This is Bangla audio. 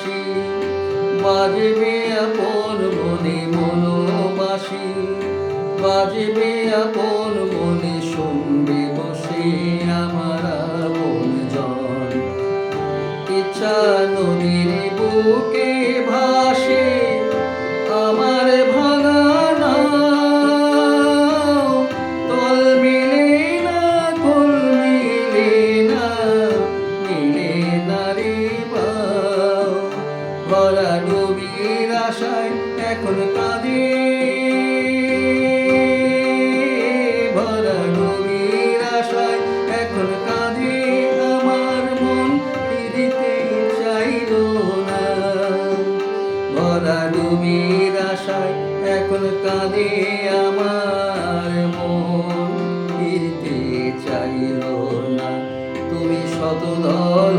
বাঁশি বাজবে আপন মনে মনোবাসী, বাজবে আপন মনে শুনবে বসে আমার আপনজন। ইচ্ছা নদীর বুকে ভাসে আমার ভাঙা নাও, তল মিলে না কুল মিলে না, মিলে না রে বাও। ভরা ডুবির আশায় এখন কাঁদে, ভরা ডুবির আশায় এখন কাঁদে আমার মন, ফিরিতে চাইল না। ভরা ডুবির আশায় এখন কাঁদে আমার মন, ফিরতে চাইল না। তুমি শতদল